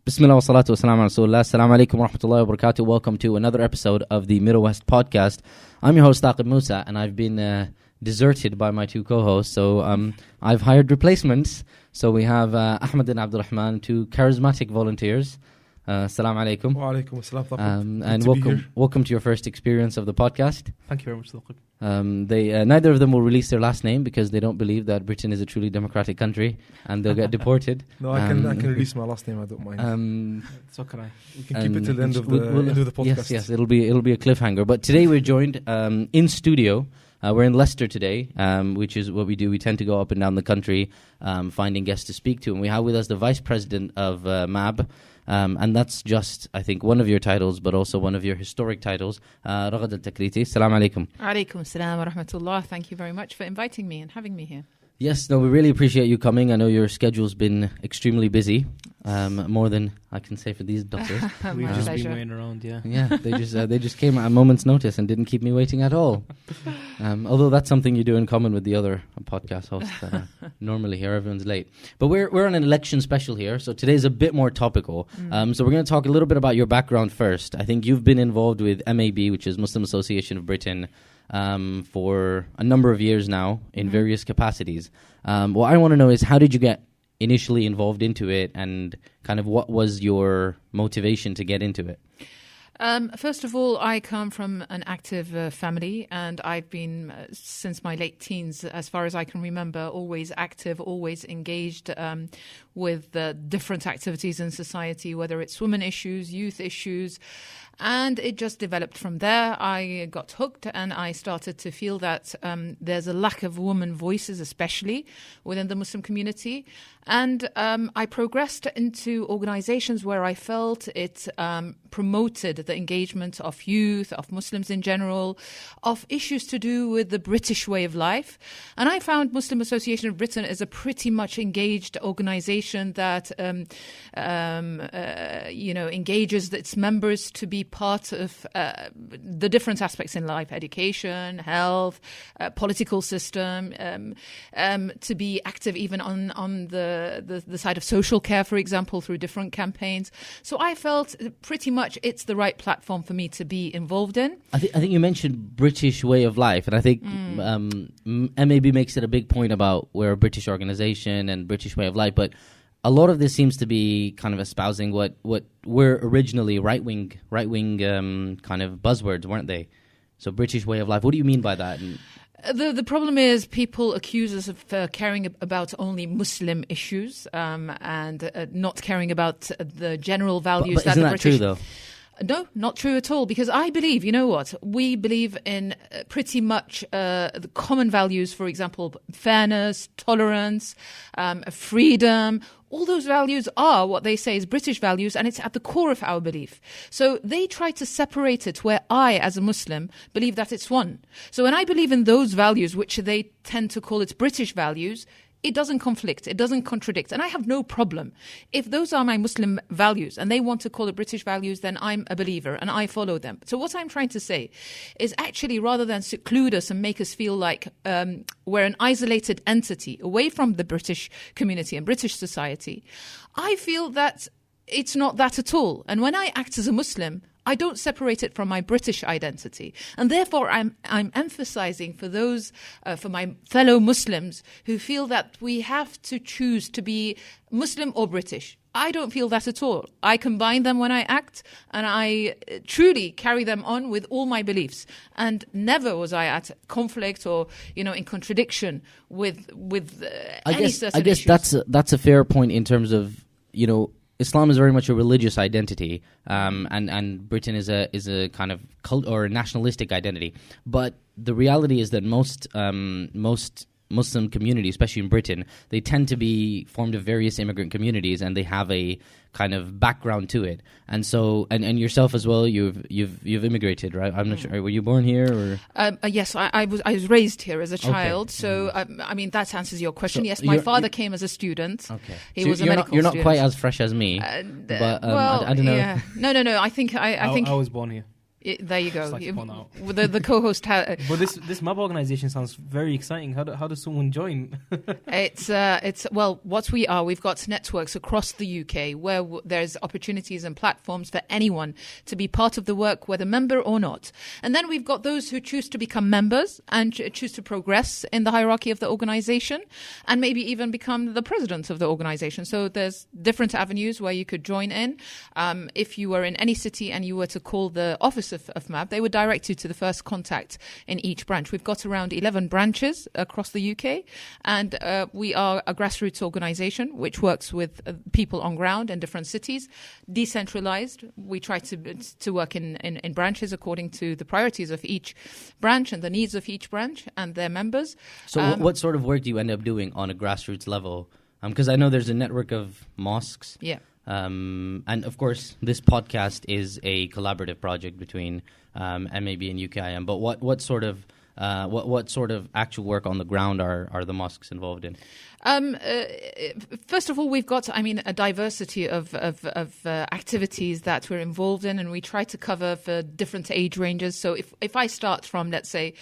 Bismillah wa salatu wa salam ala Rasulullah. Assalamu alaikum wa rahmatullahi wa barakatuh. Welcome to another episode of the Middle West podcast. I'm your host, Aqib Musa, and I've been deserted by my two co-hosts. So I've hired replacements. So we have Ahmed and Abdurrahman, two charismatic volunteers. Assalamu alaikum. Wa alaikum assalam. And welcome to your first experience of the podcast. Thank you very much, Aqib. Neither of them will release their last name because they don't believe that Britain is a truly democratic country and they'll get deported. No, I can release my last name. I don't mind. So can I? We can keep it till the end of the podcast. Yes, it'll be a cliffhanger. But today we're joined in studio. We're in Leicester today, which is what we do. We tend to go up and down the country finding guests to speak to. And we have with us the Vice President of MAB. And that's just, I think, one of your titles, but also one of your historic titles, Raghad Al Tikriti. Assalamu alaikum. Alaikum assalam wa rahmatullah. Thank you very much for inviting me and having me here. Yes, no, we really appreciate you coming. I know your schedule's been extremely busy, more than I can say for these doctors. We've just been waiting around, yeah. Yeah, they just came at a moment's notice and didn't keep me waiting at all. Although that's something you do in common with the other podcast hosts that normally here, everyone's late. But we're on an election special here, so today's a bit more topical. So we're going to talk a little bit about your background first. I think you've been involved with MAB, which is Muslim Association of Britain, for a number of years now in various capacities. What I want to know is, how did you get initially involved into it, and kind of what was your motivation to get into it? First of all, I come from an active family, and I've been, since my late teens, as far as I can remember, always active, always engaged with different activities in society, whether it's women issues, youth issues. And it just developed from there. I got hooked and I started to feel that there's a lack of women voices, especially within the Muslim community. And I progressed into organizations where I felt it promoted the engagement of youth, of Muslims in general, of issues to do with the British way of life. And I found Muslim Association of Britain is a pretty much engaged organization that engages its members to be part of the different aspects in life: education, health, political system, to be active even on the side of social care, for example, through different campaigns. So I felt pretty much it's the right platform for me to be involved in. I think you mentioned British way of life, and I think MAB makes it a big point about we're a British organization and British way of life, but a lot of this seems to be kind of espousing what were originally right-wing kind of buzzwords, weren't they? So British way of life. What do you mean by that? The problem is people accuse us of caring about only Muslim issues and not caring about the general values. But isn't that true, though? No, not true at all, because I believe, you know what, we believe in pretty much the common values, for example, fairness, tolerance, freedom. All those values are what they say is British values, and it's at the core of our belief. So they try to separate it, where I, as a Muslim, believe that it's one. So when I believe in those values, which they tend to call it British values, it doesn't conflict, it doesn't contradict. And I have no problem. If those are my Muslim values and they want to call it British values, then I'm a believer and I follow them. So what I'm trying to say is, actually, rather than seclude us and make us feel like we're an isolated entity away from the British community and British society, I feel that it's not that at all. And when I act as a Muslim, I don't separate it from my British identity. And therefore, I'm emphasizing for those, for my fellow Muslims who feel that we have to choose to be Muslim or British. I don't feel that at all. I combine them when I act, and I truly carry them on with all my beliefs. And never was I at conflict or, in contradiction with any certain issues. I guess that's a fair point in terms of, Islam is very much a religious identity, and Britain is a kind of cult or a nationalistic identity. But the reality is that most Muslim communities, especially in Britain, they tend to be formed of various immigrant communities, and they have a kind of background to it. And so, and yourself as well, you've immigrated, right? I'm not sure. Were you born here, or? Yes, I was raised here as a child. Okay. So I mean, that answers your question. So yes, my father came as a student. Okay, he was a medical student. You're not quite as fresh as me, but well, I don't know. Yeah. No. I think I was born here. There you go. Like The co-host. But this MAB organization sounds very exciting. How does someone join? What we are, we've got networks across the UK where there's opportunities and platforms for anyone to be part of the work, whether member or not. And then we've got those who choose to become members and choose to progress in the hierarchy of the organization and maybe even become the president of the organization. So there's different avenues where you could join in. If you were in any city and you were to call the office of MAB, they would direct you to the first contact in each branch. We've got around 11 branches across the UK, and we are a grassroots organisation which works with people on ground in different cities, decentralised. We try to work in branches according to the priorities of each branch and the needs of each branch and their members. So what sort of work do you end up doing on a grassroots level? Because I know there's a network of mosques. Yeah. And of course, this podcast is a collaborative project between MAB and UKIM. But what sort of actual work on the ground are the mosques involved in? First of all, we've got, a diversity of activities that we're involved in, and we try to cover for different age ranges. So if I start from, let's say,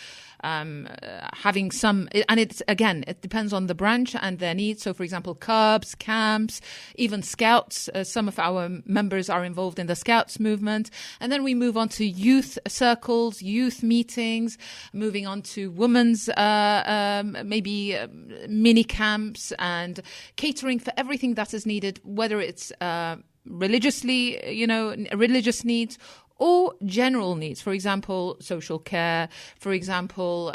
having some, and it depends on the branch and their needs. So, for example, clubs, camps, even scouts. Some of our members are involved in the scouts movement. And then we move on to youth circles, youth meetings, moving on to women's, maybe mini camps, and catering for everything that is needed, whether it's religious needs or general needs. For example, social care, for example,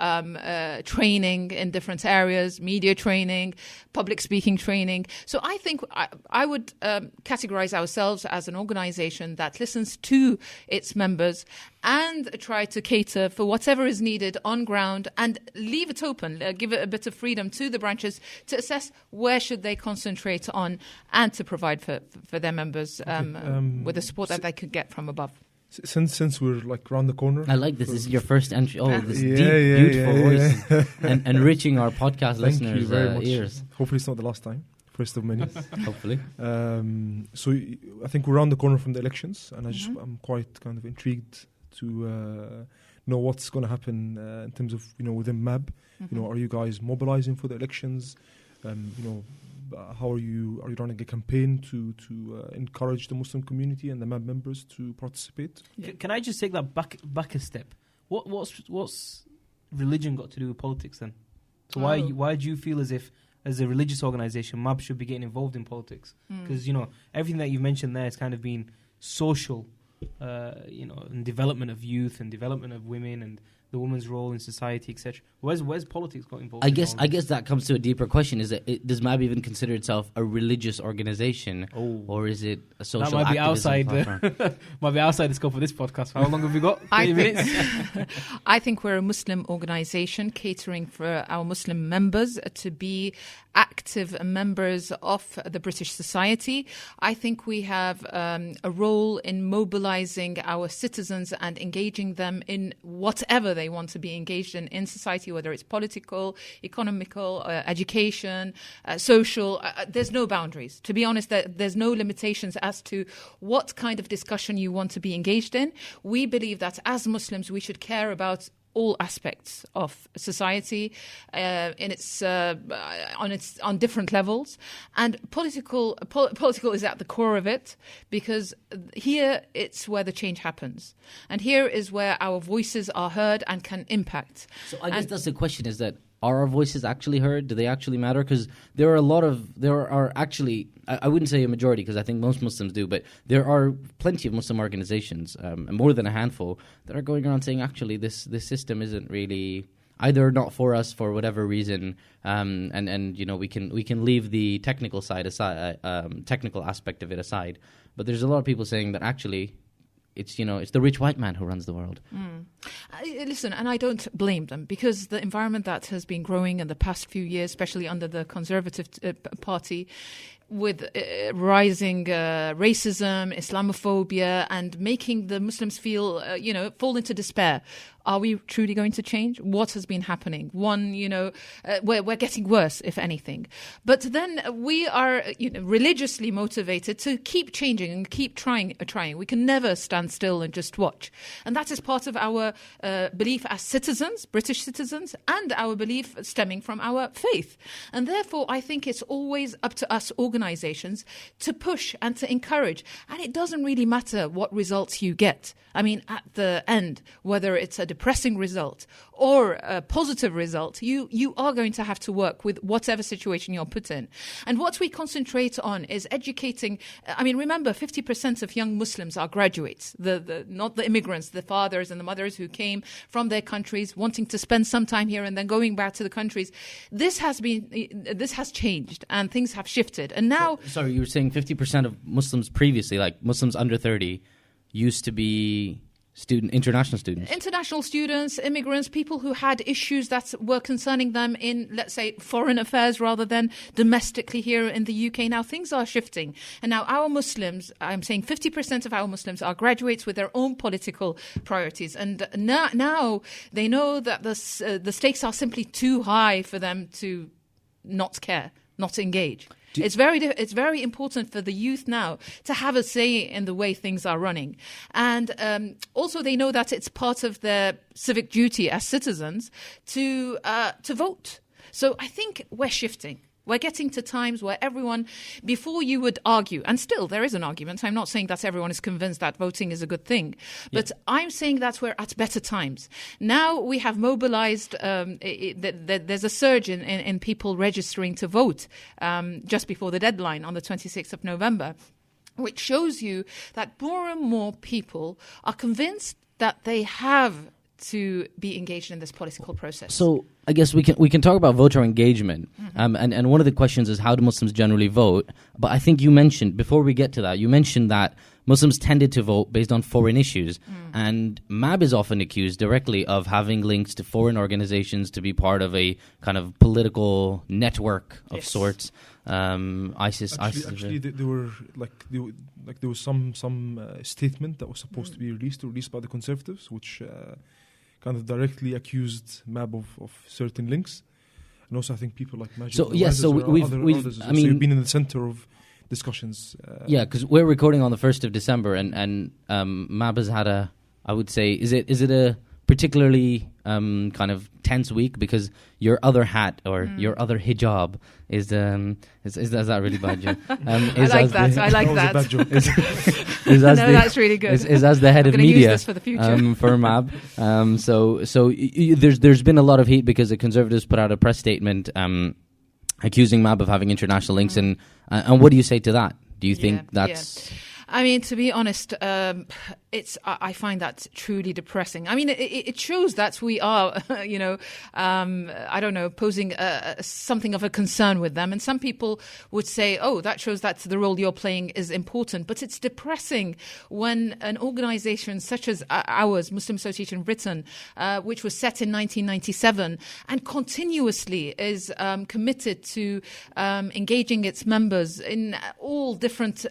training in different areas, media training, public speaking training. So I think I would categorize ourselves as an organization that listens to its members and try to cater for whatever is needed on ground and leave it open, give it a bit of freedom to the branches to assess where should they concentrate on and to provide for their members with the support that they could get from above. Since we're like around the corner, I like this. This is your first entry. Oh, this deep, beautiful voice, and enriching our podcast listeners' ears. Hopefully, it's not the last time. First of many. Hopefully. So I think we're around the corner from the elections, and I'm quite kind of intrigued to know what's going to happen in terms of within MAB. Are you guys mobilizing for the elections? How are you running a campaign to encourage the Muslim community and the MAB members to participate? Yeah. Can I just take that back a step? What's religion got to do with politics then? So why do you feel as if, as a religious organisation, MAB should be getting involved in politics? Because everything that you mentioned there has kind of been social, and development of youth and development of women and the woman's role in society, etc. Where's politics got involved? I guess that comes to a deeper question: is that does MAB even consider itself a religious organization, or is it a social? That might be outside. Might be outside the scope of this podcast. How long have we got? 30 minutes. I think we're a Muslim organisation catering for our Muslim members to be active members of the British society. I think we have a role in mobilising our citizens and engaging them in whatever they want to be engaged in society, whether it's political, economical, education, social. There's no boundaries. To be honest, there's no limitations as to what kind of discussion you want to be engaged in. We believe that as Muslims, we should care about all aspects of society on different levels, and political is at the core of it, because here it's where the change happens, and here is where our voices are heard and can impact. So I guess that's the question: is that are our voices actually heard? Do they actually matter? Because there are actually, I wouldn't say a majority, because I think most Muslims do, but there are plenty of Muslim organizations, more than a handful, that are going around saying actually this system isn't really either not for us for whatever reason, and we can leave the technical side aside, technical aspect of it aside. But there's a lot of people saying that actually it's the rich white man who runs the world. Listen, and I don't blame them, because the environment that has been growing in the past few years, especially under the Conservative Party, with rising racism, Islamophobia, and making the Muslims feel, fall into despair are we truly going to change? What has been happening? One, we're getting worse, if anything. But then we are religiously motivated to keep changing and keep trying. We can never stand still and just watch. And that is part of our belief as citizens, British citizens, and our belief stemming from our faith. And therefore, I think it's always up to us organizations to push and to encourage. And it doesn't really matter what results you get. I mean, at the end, whether it's a depressing result or a positive result, you are going to have to work with whatever situation you're put in. And what we concentrate on is educating. I mean, remember, 50% of young Muslims are graduates, not the immigrants, the fathers and the mothers who came from their countries wanting to spend some time here and then going back to the countries. This has changed and things have shifted. And now... Sorry, you were saying 50% of Muslims previously, like Muslims under 30, used to be international students. International students, immigrants, people who had issues that were concerning them in, let's say, foreign affairs rather than domestically here in the UK. Now things are shifting. And now our Muslims, I'm saying 50% of our Muslims are graduates with their own political priorities. And now they know that the stakes are simply too high for them to not care, not engage. It's very important for the youth now to have a say in the way things are running. And also they know that it's part of their civic duty as citizens to vote. So I think we're shifting. We're getting to times where everyone, before you would argue, and still there is an argument. I'm not saying that everyone is convinced that voting is a good thing, but I'm saying that we're at better times. Now we have mobilized, there's a surge in people registering to vote just before the deadline on the 26th of November, which shows you that more and more people are convinced that they have to be engaged in this political process. So I guess we can talk about voter engagement, and one of the questions is how do Muslims generally vote? But I think you mentioned, before we get to that, you mentioned that Muslims tended to vote based on foreign issues, and MAB is often accused directly of having links to foreign organizations to be part of a kind of political network of sorts. ISIS. Actually, there was some statement that was supposed to be released by the Conservatives, which kind of directly accused MAB of certain links, and also I think people like Majid. So yes, so we've I mean, you've been in the center of discussions. Because we're recording on the 1st of December, and MAB has had I would say, is it a particularly kind of tense week because your other hat or your other hijab is that really bad joke? I like that. I like that. Was a bad joke. That's really good. Is as the head I'm of media use this for the future. For MAB. So there's been a lot of heat because the Conservatives put out a press statement accusing MAB of having international links, and what do you say to that? Do you think that's? Yeah. I mean, to be honest, I find that truly depressing. I mean, it shows that we are, I don't know, posing something of a concern with them. And some people would say, oh, that shows that the role you're playing is important. But it's depressing when an organization such as ours, Muslim Association Britain, which was set in 1997 and continuously is committed to engaging its members in all different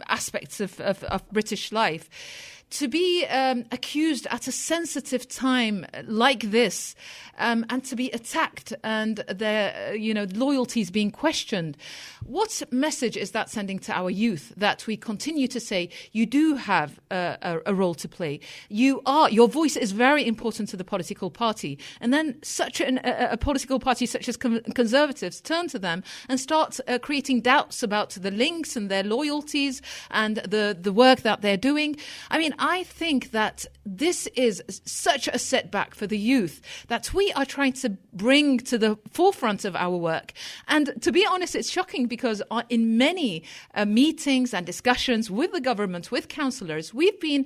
aspects of British life, to be accused at a sensitive time like this, and to be attacked and their loyalties being questioned. What message is that sending to our youth, that we continue to say you do have a role to play? Your voice is very important to the political party, and then such a political party such as Conservatives turn to them and start creating doubts about the links and their loyalties and the work that they're doing. I mean, I think that this is such a setback for the youth that we are trying to bring to the forefront of our work. And to be honest, it's shocking because in many meetings and discussions with the government, with councillors, we've been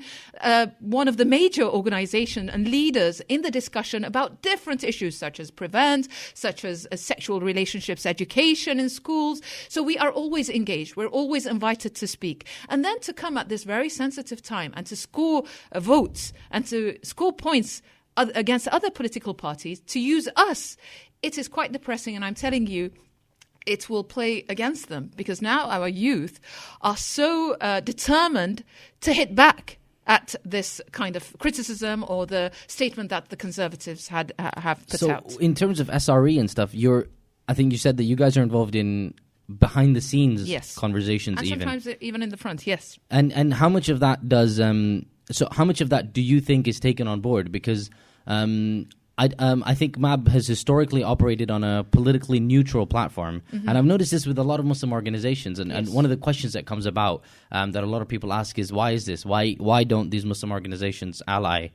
one of the major organisations and leaders in the discussion about different issues such as prevent, such as sexual relationships education in schools. So we are always engaged. We're always invited to speak. And then to come at this very sensitive time and to score votes and to score points against other political parties, to use us, it is quite depressing. And I'm telling you, it will play against them because now our youth are so determined to hit back at this kind of criticism or the statement that the Conservatives have put out. So in terms of SRE and stuff, I think you said that you guys are involved in behind the scenes conversations, and sometimes even in the front. Yes. And how much of that does how much of that do you think is taken on board? Because I think MAB has historically operated on a politically neutral platform, and I've noticed this with a lot of Muslim organizations. And one of the questions that comes about that a lot of people ask is, why is this? Why don't these Muslim organizations ally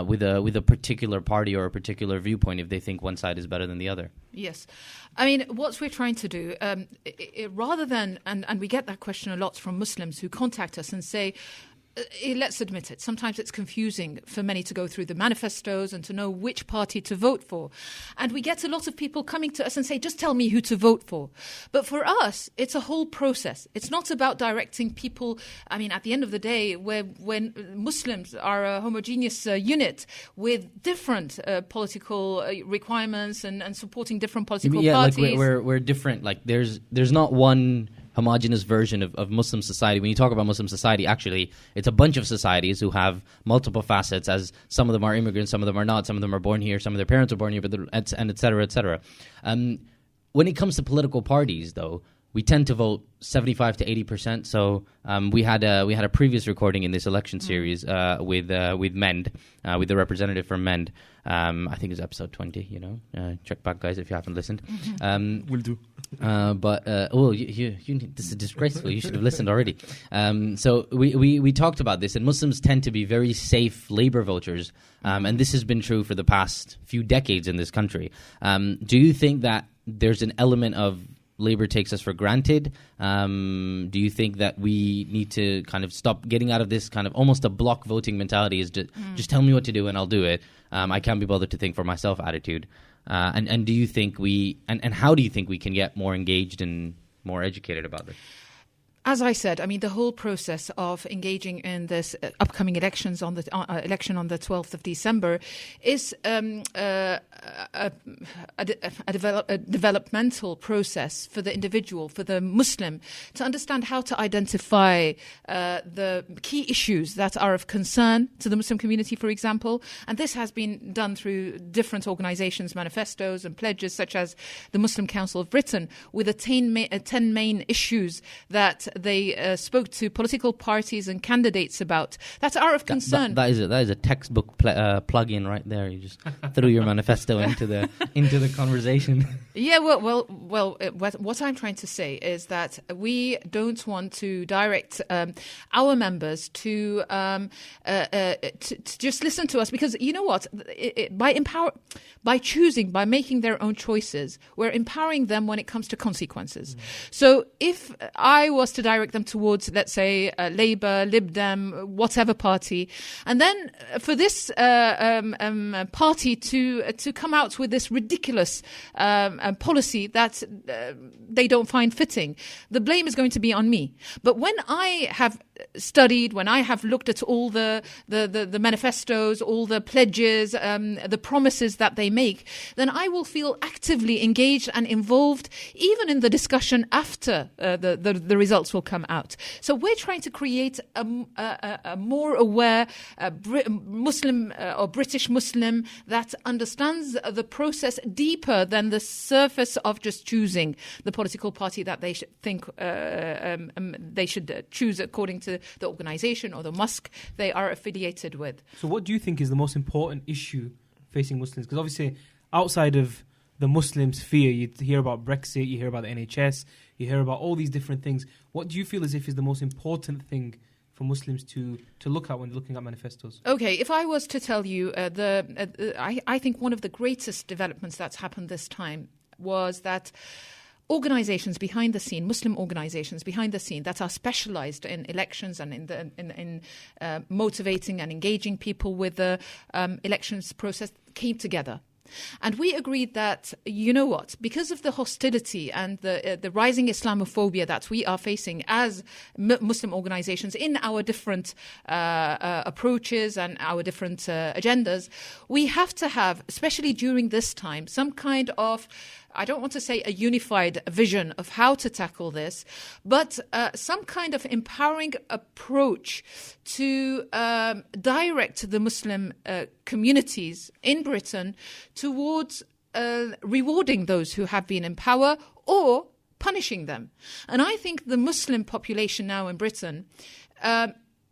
with a particular party or a particular viewpoint if they think one side is better than the other? Yes. I mean, what we're trying to do, rather than, and we get that question a lot from Muslims who contact us and say, let's admit it, sometimes it's confusing for many to go through the manifestos and to know which party to vote for. And we get a lot of people coming to us and say, just tell me who to vote for. But for us, it's a whole process. It's not about directing people. I mean, at the end of the day, when Muslims are a homogeneous unit with different political requirements and supporting different political parties. Like we're different. Like there's not one homogenous version of Muslim society. When you talk about Muslim society, actually, it's a bunch of societies who have multiple facets, as some of them are immigrants, some of them are not, some of them are born here, some of their parents are born here, and et cetera, et cetera. When it comes to political parties, though, we tend to vote 75 to 80%. So we had a previous recording in this election series with MEND, with the representative from MEND. I think it's episode 20. Check back, guys, if you haven't listened. Will do. This is disgraceful. You should have listened already. So we talked about this, and Muslims tend to be very safe Labour voters, and this has been true for the past few decades in this country. Do you think that there's an element of Labour takes us for granted? Do you think that we need to kind of stop getting out of this kind of almost a block voting mentality, is just tell me what to do and I'll do it? I can't be bothered to think for myself attitude. And do you think and how do you think we can get more engaged and more educated about this? As I said, I mean, the whole process of engaging in this upcoming elections on the election on the 12th of December is a developmental process for the individual, for the Muslim, to understand how to identify the key issues that are of concern to the Muslim community, for example. And this has been done through different organizations, manifestos and pledges, such as the Muslim Council of Britain, with 10 main issues that they spoke to political parties and candidates about that are of concern. That is a textbook plug-in right there. You just threw your manifesto into the conversation. Yeah, well. What I'm trying to say is that we don't want to direct our members to just listen to us, because you know what? By choosing, by making their own choices, we're empowering them when it comes to consequences. So if I was to direct them towards, let's say, Labour, Lib Dem, whatever party, and then for this party to come out with this ridiculous policy that they don't find fitting, the blame is going to be on me. But when I have studied, when I have looked at all the manifestos, all the pledges, the promises that they make, then I will feel actively engaged and involved, even in the discussion after the results will come out. So we're trying to create a more aware Muslim or British Muslim that understands the process deeper than the surface of just choosing the political party that they should think they should choose according to the organization or the mosque they are affiliated with. So what do you think is the most important issue facing Muslims? Because obviously outside of the Muslim sphere, you hear about Brexit, you hear about the NHS, you hear about all these different things. What do you feel as if is the most important thing for Muslims to look at when looking at manifestos? Okay, if I was to tell you, I think one of the greatest developments that's happened this time was that organizations behind the scene, Muslim organizations behind the scene that are specialized in elections and in motivating and engaging people with the elections process came together. And we agreed that, you know what, because of the hostility and the rising Islamophobia that we are facing as Muslim organizations in our different approaches and our different agendas, we have to have, especially during this time, some kind of I don't want to say a unified vision of how to tackle this, but some kind of empowering approach to direct the Muslim communities in Britain towards rewarding those who have been in power or punishing them. And I think the Muslim population now in Britain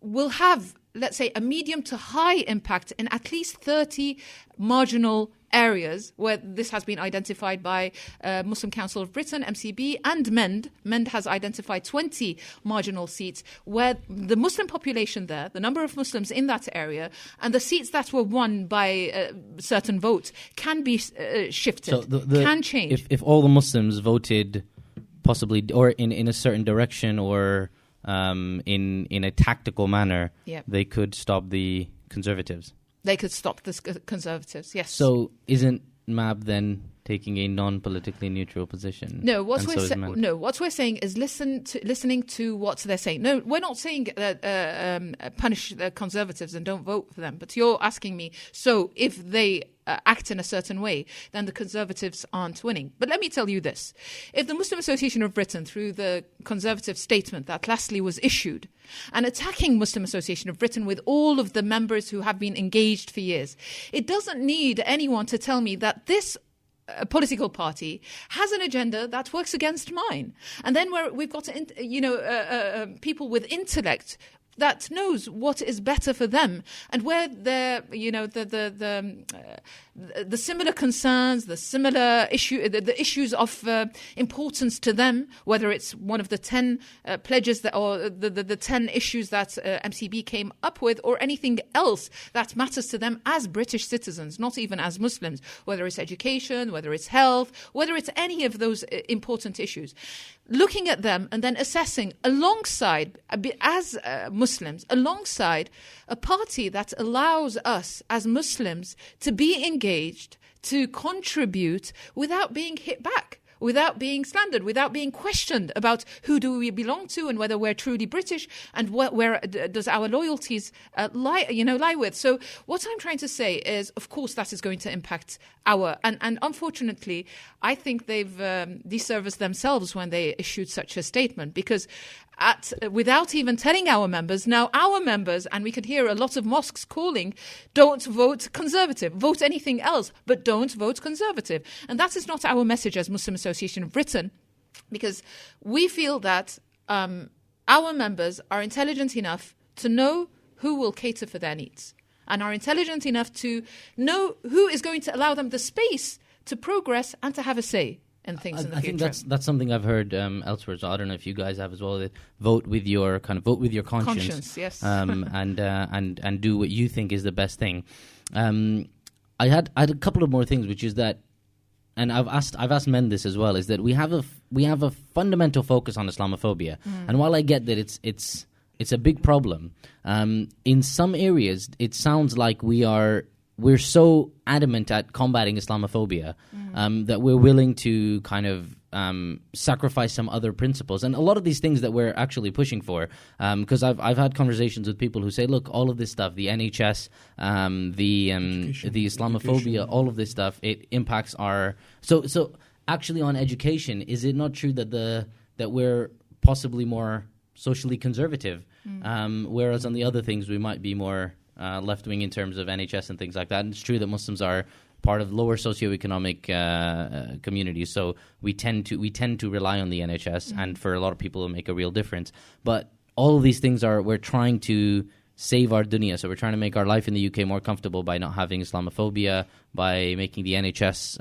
will have, let's say, a medium to high impact in at least 30 marginal areas where this has been identified by Muslim Council of Britain, MCB, and MEND. MEND has identified 20 marginal seats where the Muslim population there, the number of Muslims in that area, and the seats that were won by certain votes can be shifted, so can change. If all the Muslims voted possibly or in a certain direction or in a tactical manner, they could stop the Conservatives. They could stop the Conservatives, yes. So isn't MAB then taking a non-politically neutral position? No, what we're saying is listening to what they're saying. No, we're not saying punish the Conservatives and don't vote for them. But you're asking me, so if they act in a certain way, then the Conservatives aren't winning. But let me tell you this. If the Muslim Association of Britain, through the Conservative statement that lastly was issued, and attacking Muslim Association of Britain with all of the members who have been engaged for years, it doesn't need anyone to tell me that this political party has an agenda that works against mine. And then we've got people with intellect that knows what is better for them, and where the similar concerns, the similar the issues of importance to them, whether it's one of the 10 pledges or the 10 issues that MCB came up with, or anything else that matters to them as British citizens, not even as Muslims, whether it's education, whether it's health, whether it's any of those important issues. Looking at them and then assessing alongside, as Muslims, alongside a party that allows us as Muslims to be engaged, to contribute without being hit back, without being slandered, without being questioned about who do we belong to and whether we're truly British and where does our loyalties lie with. So what I'm trying to say is, of course, that is going to impact and unfortunately, I think they've disserviced themselves when they issued such a statement, because without even telling our members, now our members, and we could hear a lot of mosques calling, don't vote Conservative, vote anything else, but don't vote Conservative. And that is not our message as Muslim Association of Britain, because we feel that our members are intelligent enough to know who will cater for their needs, and are intelligent enough to know who is going to allow them the space to progress and to have a say in things in the future. I think that's something I've heard elsewhere. So I don't know if you guys have as well. That vote with your conscience. Yes. And do what you think is the best thing. I had a couple of more things, which is that, and I've asked men this as well, is that we have a fundamental focus on Islamophobia, and while I get that it's a big problem, in some areas it sounds like we're so adamant at combating Islamophobia that we're willing to kind of sacrifice some other principles. And a lot of these things that we're actually pushing for, because I've had conversations with people who say, look, all of this stuff, the NHS, the Islamophobia, education, all of this stuff, it impacts our... So actually on education, is it not true that we're possibly more socially conservative, whereas on the other things we might be more... left-wing in terms of NHS and things like that. And it's true that Muslims are part of lower socioeconomic communities, so we tend to rely on the NHS, and for a lot of people it'll make a real difference. But all of these things we're trying to save our dunya, so we're trying to make our life in the UK more comfortable by not having Islamophobia, by making the NHS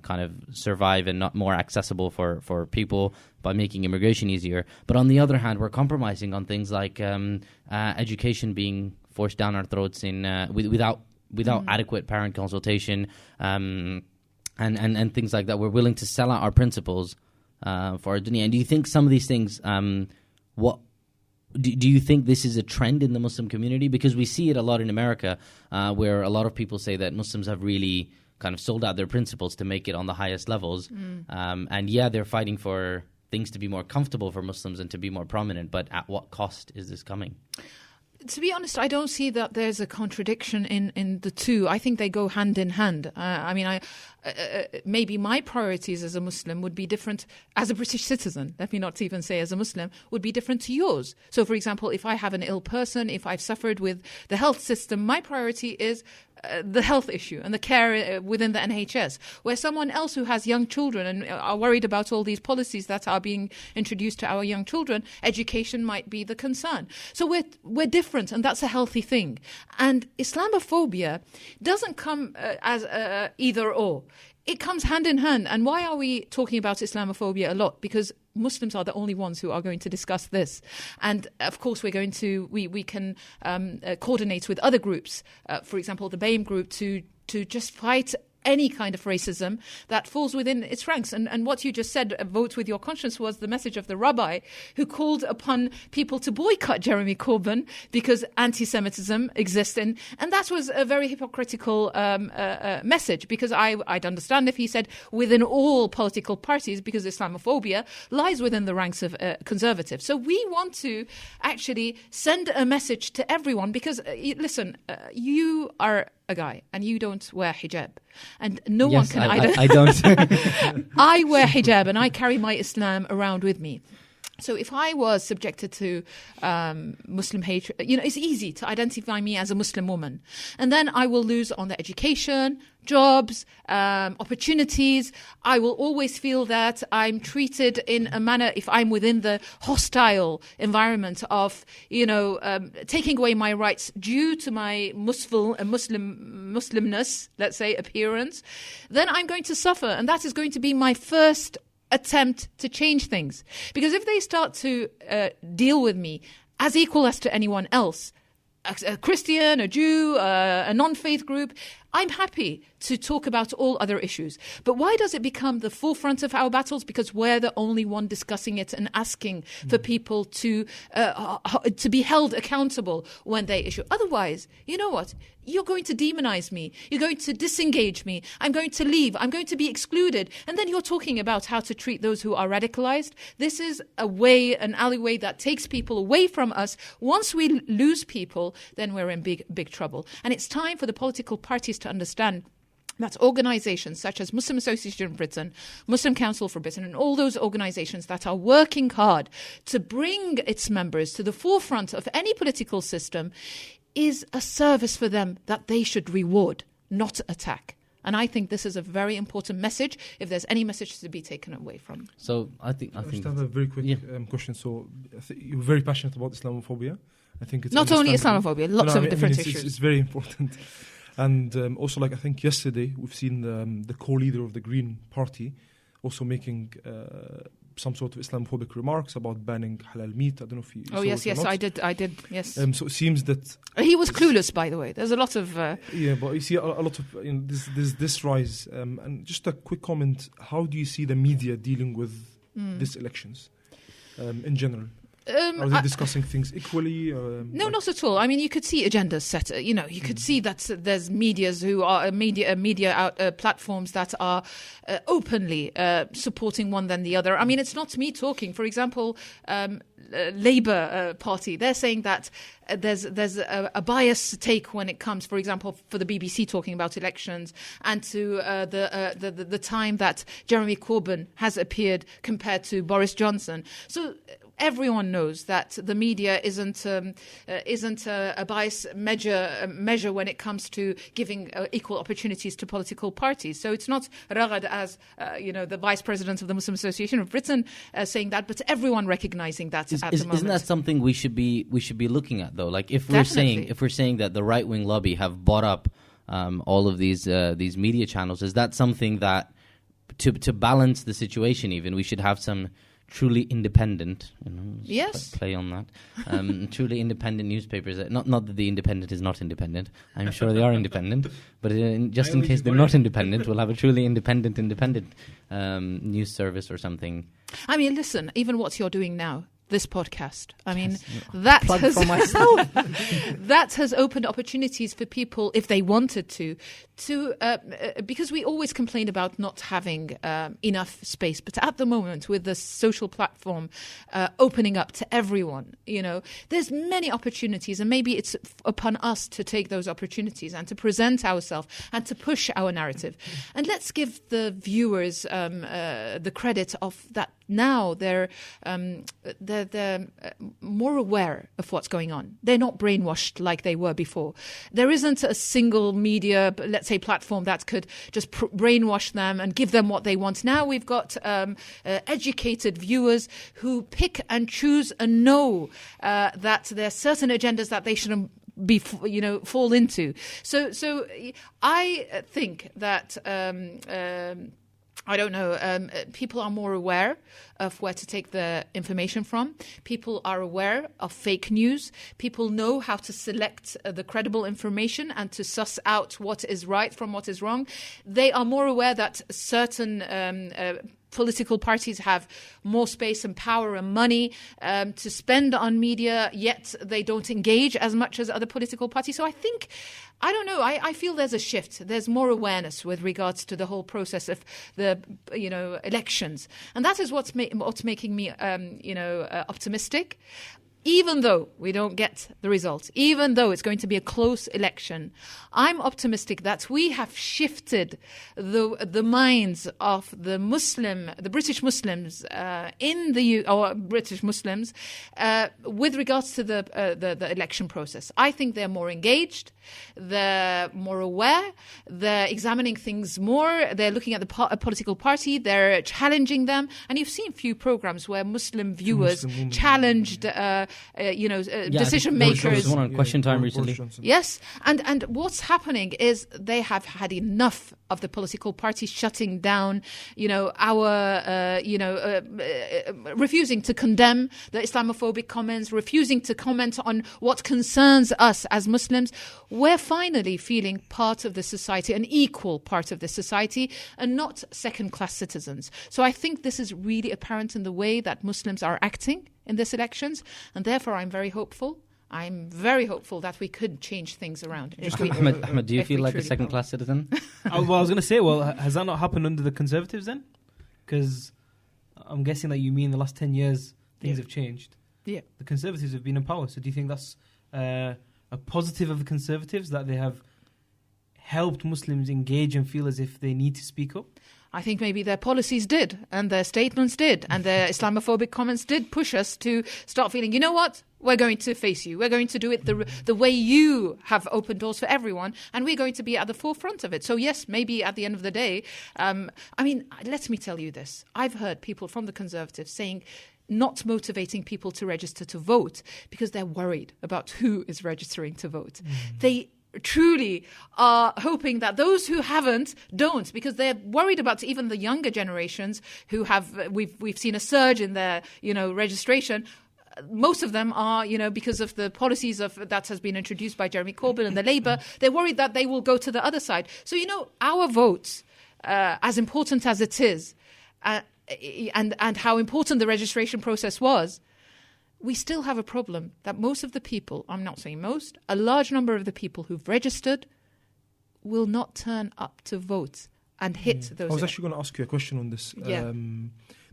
kind of survive and not more accessible for people, by making immigration easier. But on the other hand, we're compromising on things like education being forced down our throats without adequate parent consultation, and things like that. We're willing to sell out our principles for our dunya. And do you think some of these things, do you think this is a trend in the Muslim community? Because we see it a lot in America, where a lot of people say that Muslims have really kind of sold out their principles to make it on the highest levels. And they're fighting for things to be more comfortable for Muslims and to be more prominent, but at what cost is this coming? To be honest, I don't see that there's a contradiction in the two. I think they go hand in hand. Maybe my priorities as a Muslim would be different as a British citizen. Let me not even say as a Muslim, would be different to yours. So, for example, if I have an ill person, if I've suffered with the health system, my priority is the health issue and the care within the NHS, where someone else who has young children and are worried about all these policies that are being introduced to our young children, education might be the concern. So we're different, and that's a healthy thing. And Islamophobia doesn't come as either or. It comes hand in hand. And why are we talking about Islamophobia a lot? Because Muslims are the only ones who are going to discuss this. And of course, we can coordinate with other groups, for example, the BAME group, to just fight any kind of racism that falls within its ranks. And what you just said, vote with your conscience, was the message of the rabbi who called upon people to boycott Jeremy Corbyn because anti-Semitism exists. And that was a very hypocritical message, because I'd understand if he said within all political parties, because Islamophobia lies within the ranks of conservatives. So we want to actually send a message to everyone, because, listen, you are a guy and you don't wear hijab, and no one can either. I don't. I wear hijab and I carry my Islam around with me. So if I was subjected to Muslim hatred, it's easy to identify me as a Muslim woman. And then I will lose on the education, jobs, opportunities. I will always feel that I'm treated in a manner, if I'm within the hostile environment of, taking away my rights due to my Muslimness, let's say, appearance, then I'm going to suffer. And that is going to be my first attempt to change things. Because if they start to deal with me as equal as to anyone else, a Christian, a Jew, a non-faith group, I'm happy to talk about all other issues. But why does it become the forefront of our battles? Because we're the only one discussing it and asking for people to be held accountable when they issue. Otherwise, you know what? You're going to demonize me. You're going to disengage me. I'm going to leave. I'm going to be excluded. And then you're talking about how to treat those who are radicalized. This is an alleyway that takes people away from us. Once we lose people, then we're in big trouble. And it's time for the political parties to understand that organizations such as Muslim Association of Britain, Muslim Council for Britain, and all those organizations that are working hard to bring its members to the forefront of any political system is a service for them that they should reward, not attack. And I think this is a very important message, if there's any message to be taken away from. So I think I just have a very quick question. So you're very passionate about Islamophobia. I think it's not only Islamophobia, lots of different issues. It's very important. And also, I think yesterday we've seen the co-leader of the Green Party also making some sort of Islamophobic remarks about banning halal meat. I don't know if you saw yes, it or not. I did, yes. So it seems that he was clueless, by the way. There's a lot of but you see a lot of this rise. And just a quick comment: how do you see the media dealing with these elections in general? Are they discussing things equally? No, not at all. I mean, you could see agendas set. You could see that there's medias who are media platforms that are openly supporting one than the other. I mean, it's not me talking. For example, Labour Party, they're saying that there's a biased take when it comes, for example, for the BBC talking about elections and to the time that Jeremy Corbyn has appeared compared to Boris Johnson. So everyone knows that the media isn't a bias measure when it comes to giving equal opportunities to political parties. So it's not Raghad as the Vice President of the Muslim Association of Britain saying that, but everyone recognizing that at the moment. Isn't that something we should be looking at though? Like if we're saying that the right wing lobby have bought up all of these media channels, is that something that to balance the situation even we should have some truly independent, yes, play on that. Truly independent newspapers. Not that the Independent is not independent. I'm sure they are independent, but just in case they're not independent, we'll have a truly independent news service or something. I mean, listen, even what you're doing now, this podcast. I mean, that that has opened opportunities for people, if they wanted to because we always complain about not having enough space. But at the moment, with the social platform opening up to everyone, there's many opportunities, and maybe it's upon us to take those opportunities and to present ourselves and to push our narrative. And let's give the viewers the credit of that. Now they're more aware of what's going on. They're not brainwashed like they were before. There isn't a single media, let's say, platform that could just brainwash them and give them what they want. Now we've got educated viewers who pick and choose and know that there are certain agendas that they shouldn't fall into. So I think that I don't know. People are more aware of where to take the information from. People are aware of fake news. People know how to select the credible information and to suss out what is right from what is wrong. They are more aware that certain political parties have more space and power and money to spend on media, yet they don't engage as much as other political parties. So I don't know. I feel there's a shift. There's more awareness with regards to the whole process of the, elections. And that is what's making me, optimistic. Even though we don't get the results, even though it's going to be a close election, I'm optimistic that we have shifted the minds of the British Muslims British Muslims with regards to the election process. I think they're more engaged, they're more aware, they're examining things more, they're looking at the political party, they're challenging them, and you've seen few programs where Muslim viewers challenged decision makers. There was one on Question Time recently. Yes, and what's happening is they have had enough of the political parties shutting down, refusing to condemn the Islamophobic comments, refusing to comment on what concerns us as Muslims. We're finally feeling part of the society, an equal part of the society, and not second-class citizens. So I think this is really apparent in the way that Muslims are acting in these elections, and therefore I'm very hopeful. I'm very hopeful that we could change things around. Ahmed, do you feel like a second-class citizen? I was going to say, has that not happened under the Conservatives then? Because I'm guessing that you mean the last 10 years things have changed. Yeah. The Conservatives have been in power, so do you think that's a positive of the Conservatives, that they have helped Muslims engage and feel as if they need to speak up? I think maybe their policies did, and their statements did, and their Islamophobic comments did push us to start feeling, you know what? We're going to face you. We're going to do it the way you have opened doors for everyone, and we're going to be at the forefront of it. So yes, maybe at the end of the day, let me tell you this. I've heard people from the Conservatives saying not motivating people to register to vote because they're worried about who is registering to vote. They truly are hoping that those who haven't don't, because they're worried about even the younger generations who have. We've seen a surge in their registration. Most of them are, because of the policies that has been introduced by Jeremy Corbyn and the Labour, they're worried that they will go to the other side. So, our votes, as important as it is, and how important the registration process was, we still have a problem that most of the people, I'm not saying most, a large number of the people who've registered will not turn up to vote and hit those. I was actually going to ask you a question on this. Yeah.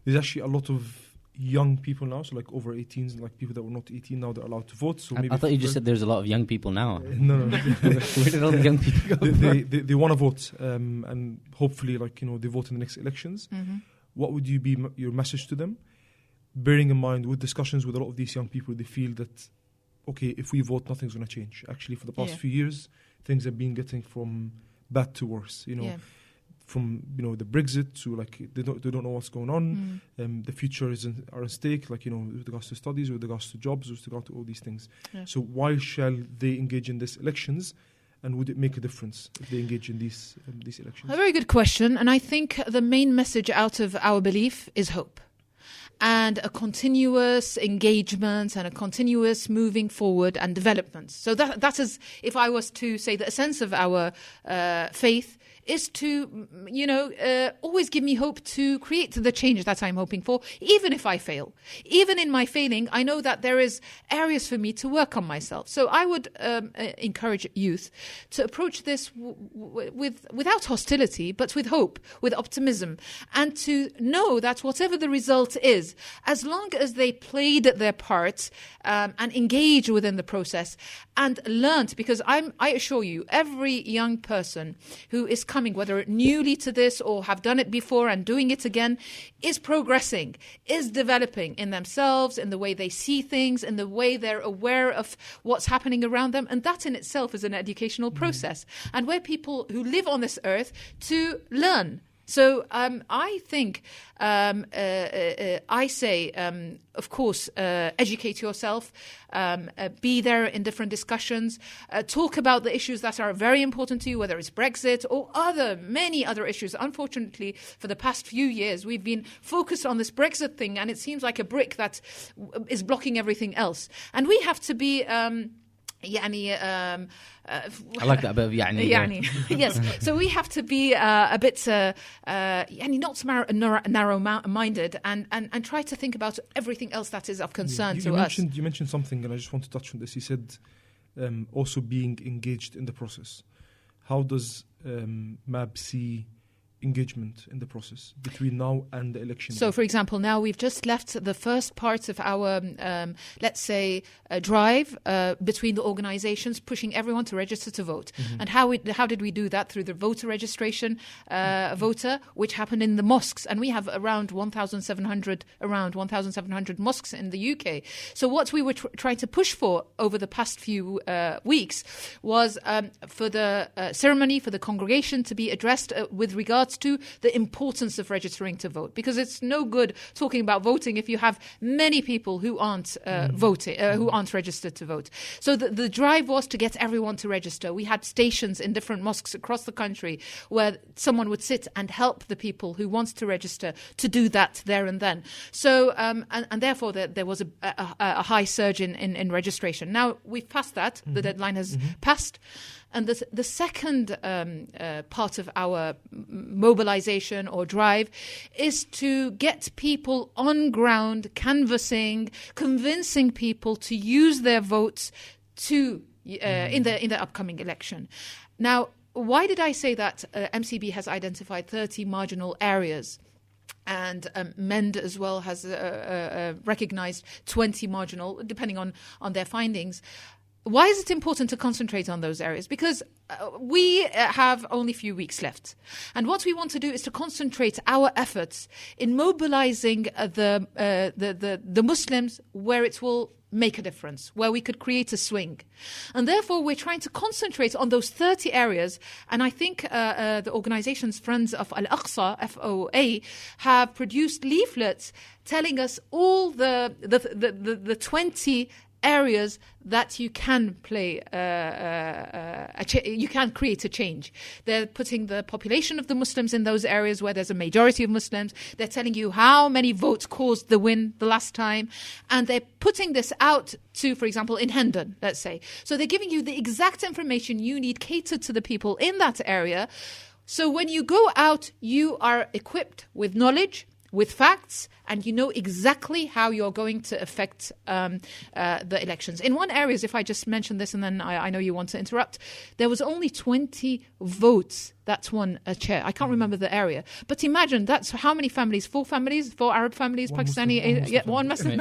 There's actually a lot of young people now, so like over 18s, like people that were not 18 now, they're allowed to vote. So maybe I thought you just said there's a lot of young people now. No. Where did all the young people go? They want to vote, and hopefully, they vote in the next elections. Mm-hmm. What would you be your message to them? Bearing in mind, with discussions with a lot of these young people, they feel that, okay, if we vote, nothing's going to change. Actually, for the past few years, things have been getting from bad to worse. From the Brexit to they don't know what's going on. The future are at stake. With regards to studies, with regards to jobs, with regards to all these things. Yeah. So why shall they engage in these elections? And would it make a difference if they engage in these elections? A very good question. And I think the main message out of our belief is hope. And a continuous engagement and a continuous moving forward and development. So that is, if I was to say the essence of our faith, is to, always give me hope to create the change that I'm hoping for, even if I fail. Even in my failing, I know that there is areas for me to work on myself. So I would encourage youth to approach this without hostility, but with hope, with optimism, and to know that whatever the result is, as long as they played their part and engaged within the process and learnt, because I assure you, every young person who is coming, whether newly to this or have done it before and doing it again, is progressing, is developing in themselves, in the way they see things, in the way they're aware of what's happening around them. And that in itself is an educational process. And we're people who live on this earth to learn. So I think, I say, of course, educate yourself, be there in different discussions, talk about the issues that are very important to you, whether it's Brexit or many other issues. Unfortunately, for the past few years, we've been focused on this Brexit thing, and it seems like a brick that is blocking everything else. And we have to be... I like that bit of يعني. Yes. So we have to be a bit not narrow-minded and try to think about everything else that is of concern to us. You mentioned something, and I just want to touch on this. You said also being engaged in the process. How does MAB see engagement in the process between now and the election? So, for example, now we've just left the first part of our, let's say, drive between the organizations, pushing everyone to register to vote. Mm-hmm. And how did we do that? Through the voter registration voter, which happened in the mosques. And we have around 1,700 mosques in the UK. So what we were trying to push for over the past few weeks was for the ceremony, for the congregation to be addressed with regards to the importance of registering to vote, because it's no good talking about voting if you have many people who aren't voting, who aren't registered to vote. So the drive was to get everyone to register. We had stations in different mosques across the country where someone would sit and help the people who want to register to do that there and then. So and therefore there was a high surge in registration. Now we've passed that; the deadline has passed. And the second part of our mobilization or drive is to get people on ground, canvassing, convincing people to use their votes to in the upcoming election. Now, why did I say that MCB has identified 30 marginal areas? And MEND as well has recognized 20 marginal, depending on their findings. Why is it important to concentrate on those areas? Because we have only a few weeks left. And what we want to do is to concentrate our efforts in mobilizing the Muslims where it will make a difference, where we could create a swing. And therefore, we're trying to concentrate on those 30 areas. And I think the organization's Friends of Al-Aqsa, FOA, have produced leaflets telling us all the 20 areas that you can play, you can create a change. They're putting the population of the Muslims in those areas where there's a majority of Muslims. They're telling you how many votes caused the win the last time. And they're putting this out to, for example, in Hendon, let's say. So they're giving you the exact information you need catered to the people in that area. So when you go out, you are equipped with knowledge, with facts, and you know exactly how you're going to affect the elections. In one area, if I just mention this, and then I know you want to interrupt, there was only 20 votes that won a chair. I can't remember the area. But imagine, that's how many families? 4 families? 4 Arab families? One Pakistani? One Muslim?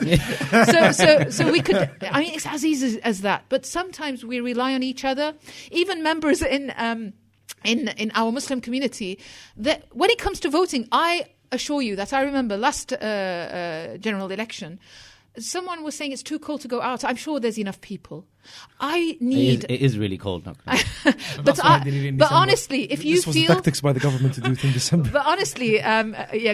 So we could, I mean, it's as easy as that. But sometimes we rely on each other. Even members in our Muslim community, that when it comes to voting, I assure you that I remember last general election, someone was saying it's too cold to go out. I'm sure there's enough people. I need. It is really cold now. But honestly, if you this was feel the tactics by the government to do it in December. But honestly,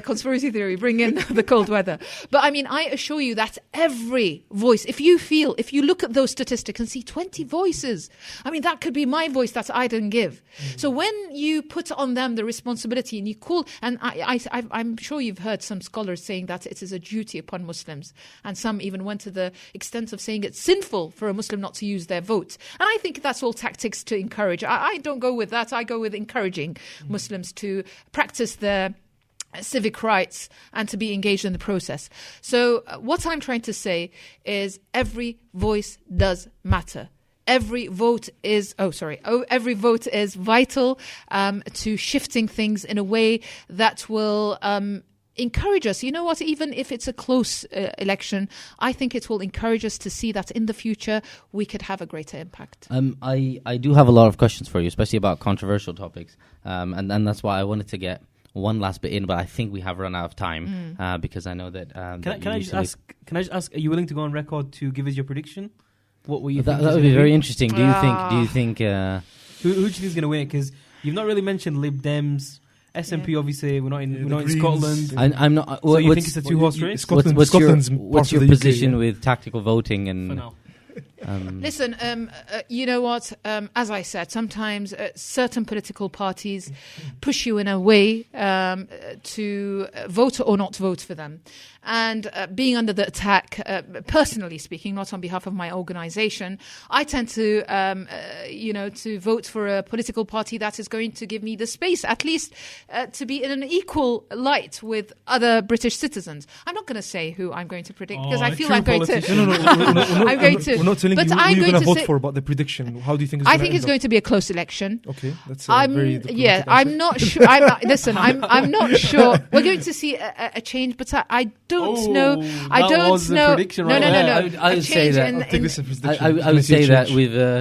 conspiracy theory, bring in the cold weather. But I mean, I assure you that every voice, if you look at those statistics and see 20 voices, I mean, that could be my voice that I didn't give. So when you put on them the responsibility and you call, and I'm sure you've heard some scholars saying that it is a duty upon Muslims, and some even went to the extent of saying it's sinful for a Muslim not to use their vote. And I think that's all tactics to encourage. I don't go with that. I go with encouraging Muslims to practice their civic rights and to be engaged in the process. So what I'm trying to say is every voice does matter. Every vote is vital to shifting things in a way that will encourage us. You know what? Even if it's a close election, I think it will encourage us to see that in the future we could have a greater impact. I do have a lot of questions for you, especially about controversial topics, and that's why I wanted to get one last bit in, but I think we have run out of time because I know that. Can I just ask? Are you willing to go on record to give us your prediction? What were you? That would be very interesting. Do you think? Who do you think is going to win? Because you've not really mentioned Lib Dems. SNP, obviously, we're not in Scotland. I'm not. So you think it's a two-horse race? What's your position with tactical voting and? For now. Listen, you know what? As I said, sometimes certain political parties push you in a way to vote or not vote for them. And being under the attack, personally speaking, not on behalf of my organisation, I tend to, to vote for a political party that is going to give me the space, at least, to be in an equal light with other British citizens. I'm not going to say who I'm going to predict because I feel I'm going to. I'm going to. We're not telling but you I'm who you're going to vote for, but the prediction. How do you think? I think it's going to be a close election. Okay, that's very. Yeah, I'm not sure. Listen, I'm not sure. We're going to see a change, but I don't know. I don't know. No. I would say that. I would say that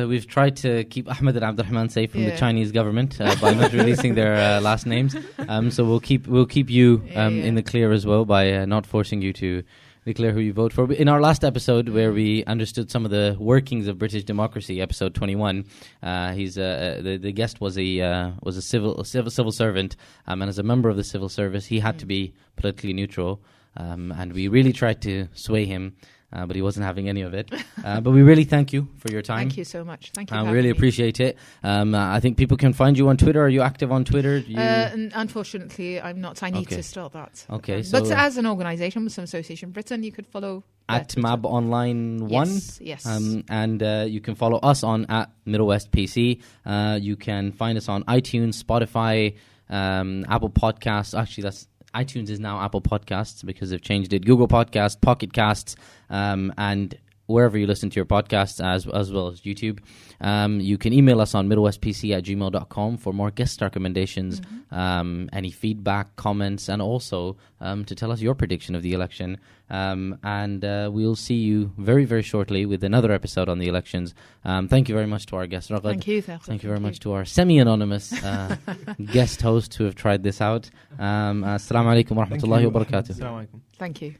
we've tried to keep Ahmed and Abdurrahman safe from the Chinese government by not releasing their last names. So we'll keep you in the clear as well by not forcing you to declare who you vote for. In our last episode, where we understood some of the workings of British democracy, episode 21, the guest was a civil servant, and as a member of the civil service, he had to be politically neutral. And we really tried to sway him, but he wasn't having any of it. But we really thank you for your time. Thank you so much. Thank you. We really appreciate it. I think people can find you on Twitter. Are you active on Twitter? Unfortunately, I'm not. I need to start that. Okay. But as an organisation, Muslim Association Britain, you could follow at MAB Online 1. Yes. And you can follow us on at Middle West PC. You can find us on iTunes, Spotify, Apple Podcasts. Actually, iTunes is now Apple Podcasts because they've changed it. Google Podcasts, Pocket Casts, and wherever you listen to your podcasts, as well as YouTube. You can email us on middlewestpc@gmail.com for more guest recommendations, any feedback, comments, and also to tell us your prediction of the election. And we'll see you very, very shortly with another episode on the elections. Thank you very much to our guest, Raghad. Thank you. Thank you very much to our semi-anonymous guest host who have tried this out. Assalamu alaikum wa rahmatullahi wa barakatuh. Thank you.